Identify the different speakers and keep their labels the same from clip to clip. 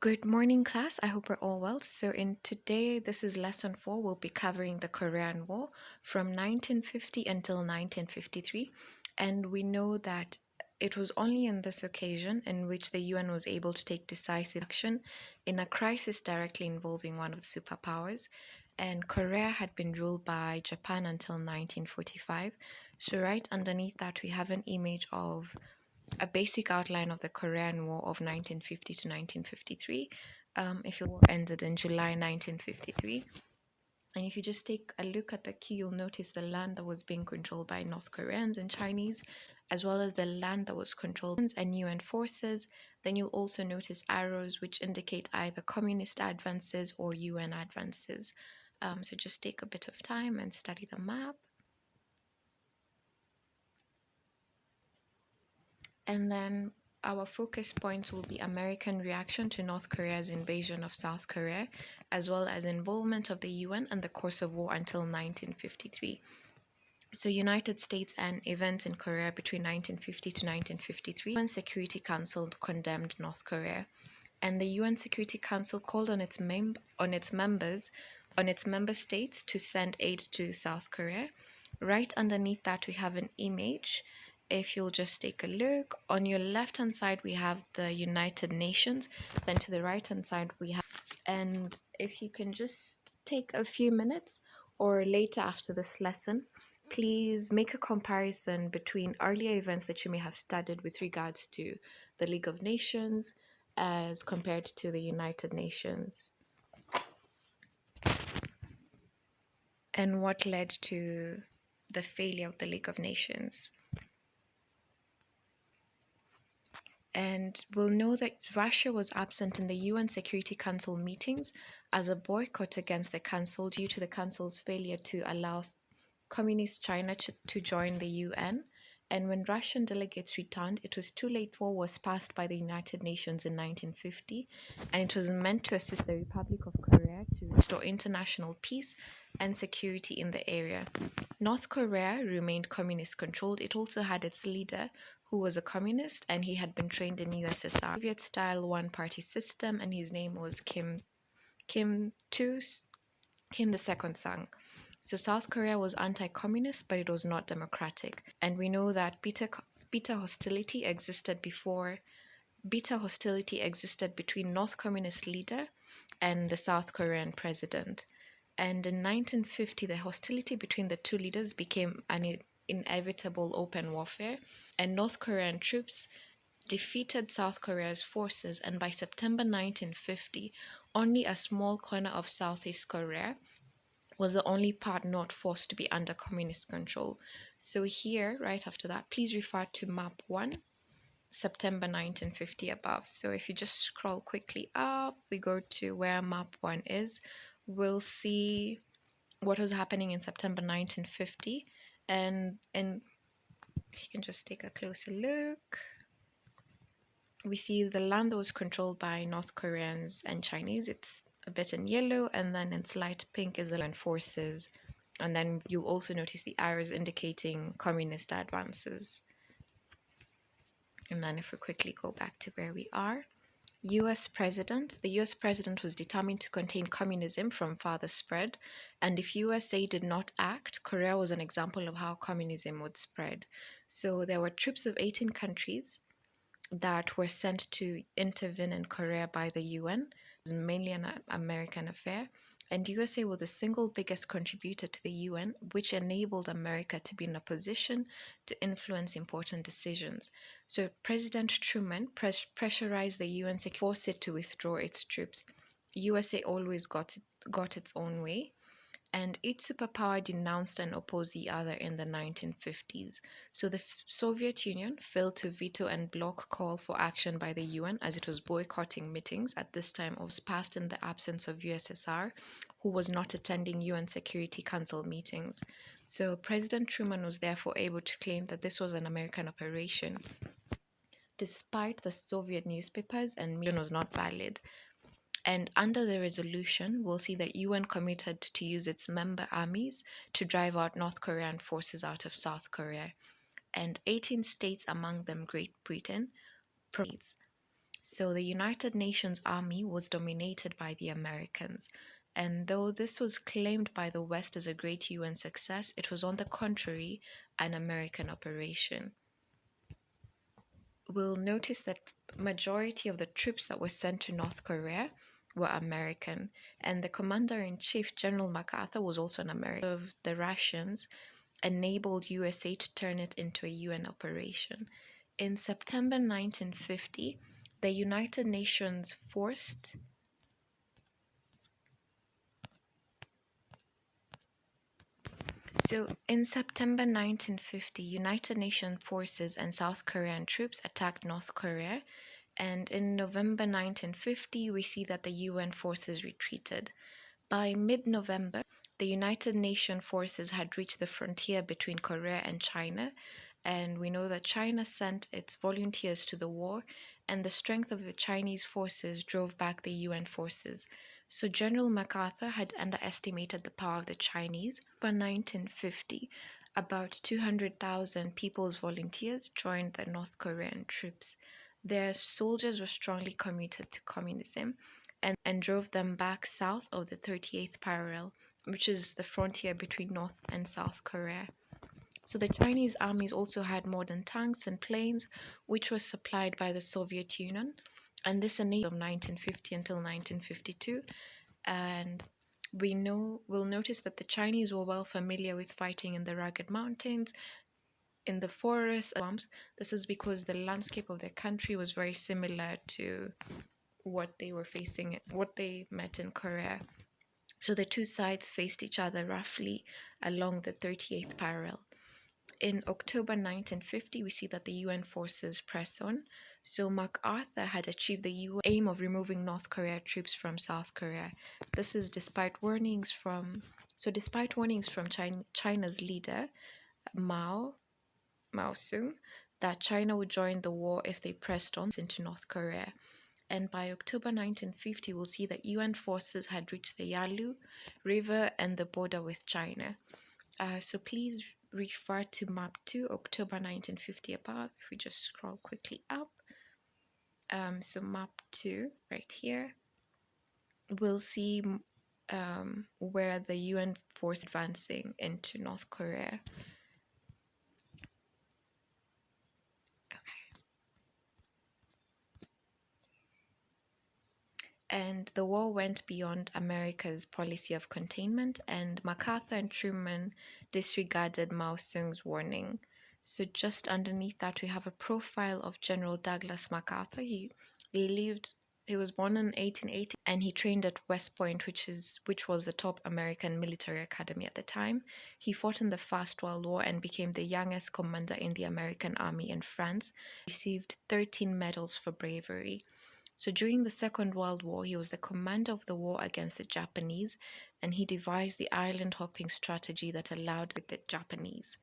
Speaker 1: Good morning, class. I hope we're all well. So, in today, this is lesson 4. We'll be covering the Korean War from 1950 until 1953. And we know that it was only in this occasion in which the UN was able to take decisive action in a crisis directly involving one of the superpowers. And Korea had been ruled by Japan until 1945. So, right underneath that, we have an image of a basic outline of the Korean War of 1950 to 1953. If your war ended in July 1953. And if you just take a look at the key, you'll notice the land that was being controlled by North Koreans and Chinese, as well as the land that was controlled by UN forces. Then you'll also notice arrows which indicate either communist advances or UN advances. So just take a bit of time and study the map. And then our focus points will be American reaction to North Korea's invasion of South Korea, as well as involvement of the UN and the course of war until 1953. So United States and events in Korea between 1950 to 1953. UN Security Council condemned North Korea, and the UN Security Council called on its member states to send aid to South Korea. Right underneath that, we have an image. If you'll just take a look, on your left hand side we have the United Nations, then to the right hand side we have, and if you can just take a few minutes or later after this lesson, please make a comparison between earlier events that you may have studied with regards to the League of Nations as compared to the United Nations, and what led to the failure of the League of Nations. And we'll know that Russia was absent in the UN Security Council meetings as a boycott against the Council due to the Council's failure to allow Communist China to join the UN. And when Russian delegates returned, it was too late. War was passed by the United Nations in 1950, and it was meant to assist the Republic of Korea to restore international peace and security in the area. North Korea remained communist controlled. It also had its leader, who was a communist, and he had been trained in USSR Soviet style one party system, and his name was Kim the Second Sang. So South Korea was anti-communist, but it was not democratic. And we know that bitter hostility existed between North Communist leader and the South Korean president. And in 1950, the hostility between the two leaders became an inevitable open warfare, and North Korean troops defeated South Korea's forces, and by September 1950, only a small corner of Southeast Korea was the only part not forced to be under communist control. So here, right after that, please refer to map 1, September 1950 above. So if you just scroll quickly up, we go to where map 1 is, we'll see what was happening in September 1950. And if you can just take a closer look, we see the land that was controlled by North Koreans and Chinese. It's a bit in yellow, and then in light pink is the land forces. And then you'll also notice the arrows indicating communist advances. And then if we quickly go back to where we are, the US president was determined to contain communism from further spread, and if USA did not act, Korea was an example of how communism would spread. So there were troops of 18 countries that were sent to intervene in Korea by the UN. It was mainly an American affair, and USA was the single biggest contributor to the UN, which enabled America to be in a position to influence important decisions. So President Truman pressurized the UN to force it to withdraw its troops. USA always got its own way, and each superpower denounced and opposed the other in the 1950s. So the Soviet Union failed to veto and block call for action by the UN, as it was boycotting meetings at this time. It was passed in the absence of USSR, who was not attending UN Security Council meetings. So President Truman was therefore able to claim that this was an American operation, despite the Soviet newspapers and media was not valid. And under the resolution, we'll see that UN committed to use its member armies to drive out North Korean forces out of South Korea. And 18 states, among them Great Britain, proceeds. So the United Nations Army was dominated by the Americans. And though this was claimed by the West as a great UN success, it was on the contrary an American operation. We'll notice that majority of the troops that were sent to North Korea were American, and the commander-in-chief, General MacArthur, was also an American. Of the Russians enabled USA to turn it into a UN operation. In September 1950, the United Nations forced So, in September 1950, United Nations forces and South Korean troops attacked North Korea, and in November 1950, we see that the UN forces retreated. By mid November, the United Nations forces had reached the frontier between Korea and China, and we know that China sent its volunteers to the war, and the strength of the Chinese forces drove back the UN forces. So General MacArthur had underestimated the power of the Chinese. By 1950, about 200,000 People's Volunteers joined the North Korean troops. Their soldiers were strongly committed to communism and drove them back south of the 38th parallel, which is the frontier between North and South Korea. So the Chinese armies also had modern tanks and planes, which was supplied by the Soviet Union, and this enabled from 1950 until 1952. And we'll notice that the Chinese were well familiar with fighting in the rugged mountains, in the forests, swamps. This is because the landscape of their country was very similar to what they were facing, what they met in Korea. So the two sides faced each other roughly along the 38th parallel. In October 1950, we see that the UN forces press on. So MacArthur had achieved the UN aim of removing North Korea troops from South Korea. This is despite warnings from China's leader Mao Zedong that China would join the war if they pressed on into North Korea. And by October 1950, we'll see that UN forces had reached the Yalu River and the border with China. So please refer to map 2, October 1950 above, if we just scroll quickly up. So map 2, right here, we'll see where the UN force advancing into North Korea. And the war went beyond America's policy of containment, and MacArthur and Truman disregarded Mao Zedong's warning. So just underneath that, we have a profile of General Douglas MacArthur. He was born in 1880, and he trained at West Point, which was the top American military academy at the time. He fought in the First World War and became the youngest commander in the American Army in France. He received 13 medals for bravery. So during the Second World War, he was the commander of the war against the Japanese, and he devised the island hopping strategy that allowed the Japanese.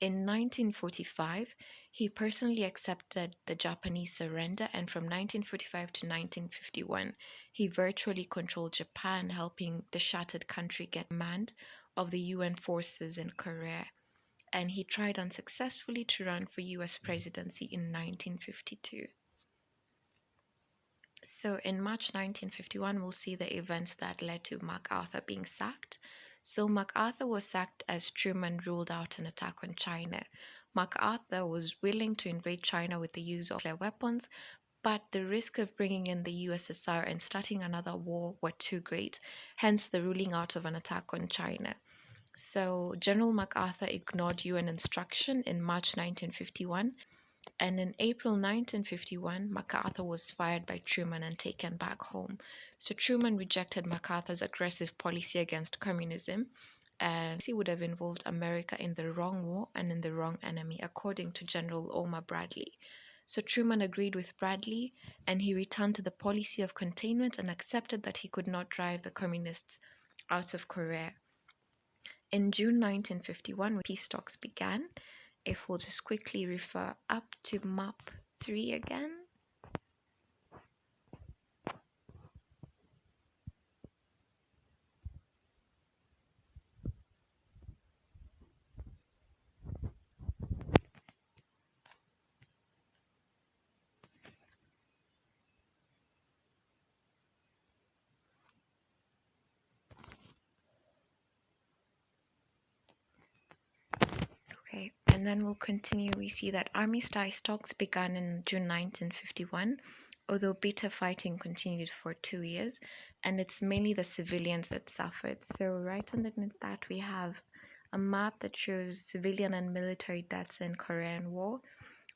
Speaker 1: In 1945, he personally accepted the Japanese surrender, and from 1945 to 1951, he virtually controlled Japan, helping the shattered country get command of the UN forces in Korea. And he tried unsuccessfully to run for US presidency in 1952. So in March 1951, we'll see the events that led to MacArthur being sacked. So MacArthur was sacked as Truman ruled out an attack on China. MacArthur was willing to invade China with the use of nuclear weapons, but the risk of bringing in the USSR and starting another war were too great, hence the ruling out of an attack on China. So General MacArthur ignored UN instruction in March 1951. And in April 1951, MacArthur was fired by Truman and taken back home. So Truman rejected MacArthur's aggressive policy against communism, and he would have involved America in the wrong war and in the wrong enemy, according to General Omar Bradley. So Truman agreed with Bradley, and he returned to the policy of containment and accepted that he could not drive the communists out of Korea. In June 1951, peace talks began. If we'll just quickly refer up to map 3 again. And then we'll continue. We see that armistice talks began in June 1951, although bitter fighting continued for 2 years, and it's mainly the civilians that suffered. So right underneath that, we have a map that shows civilian and military deaths in Korean War,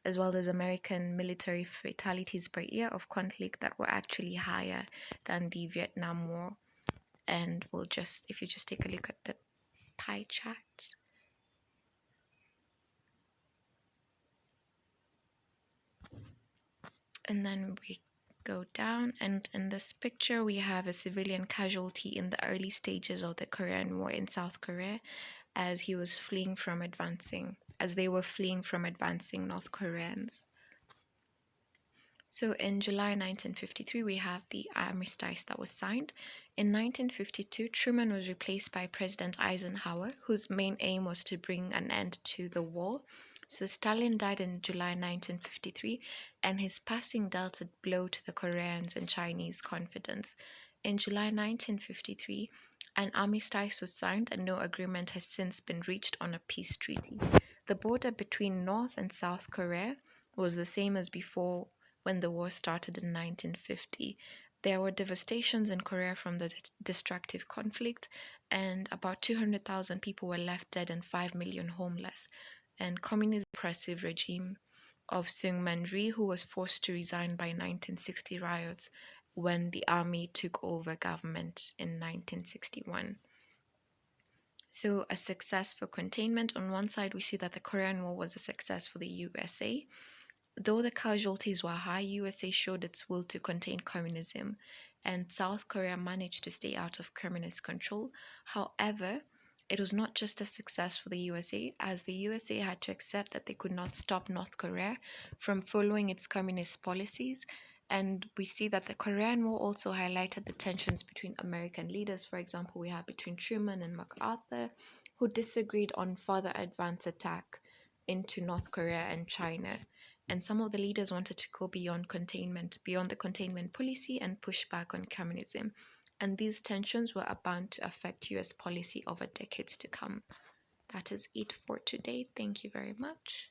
Speaker 1: as well as American military fatalities per year of conflict that were actually higher than the Vietnam War. And we'll just, if you just take a look at the pie chart. And then we go down, and in this picture we have a civilian casualty in the early stages of the Korean War in South Korea, as they were fleeing from advancing North Koreans. So in July 1953, we have the armistice that was signed. In 1952, Truman was replaced by President Eisenhower, whose main aim was to bring an end to the war. So Stalin died in July 1953, and his passing dealt a blow to the Koreans and Chinese confidence. In July 1953, an armistice was signed, and no agreement has since been reached on a peace treaty. The border between North and South Korea was the same as before when the war started in 1950. There were devastations in Korea from the destructive conflict, and about 200,000 people were left dead and 5 million homeless. And communist oppressive regime of Syngman Rhee, who was forced to resign by 1960 riots when the army took over government in 1961. So a success for containment. On one side, we see that the Korean War was a success for the USA. Though the casualties were high, USA showed its will to contain communism, and South Korea managed to stay out of communist control. However, it was not just a success for the USA, as the USA had to accept that they could not stop North Korea from following its communist policies. And we see that the Korean War also highlighted the tensions between American leaders. For example, we have between Truman and MacArthur, who disagreed on further advance attack into North Korea and China. And some of the leaders wanted to go beyond the containment policy, and push back on communism. And these tensions were bound to affect US policy over decades to come. That is it for today. Thank you very much.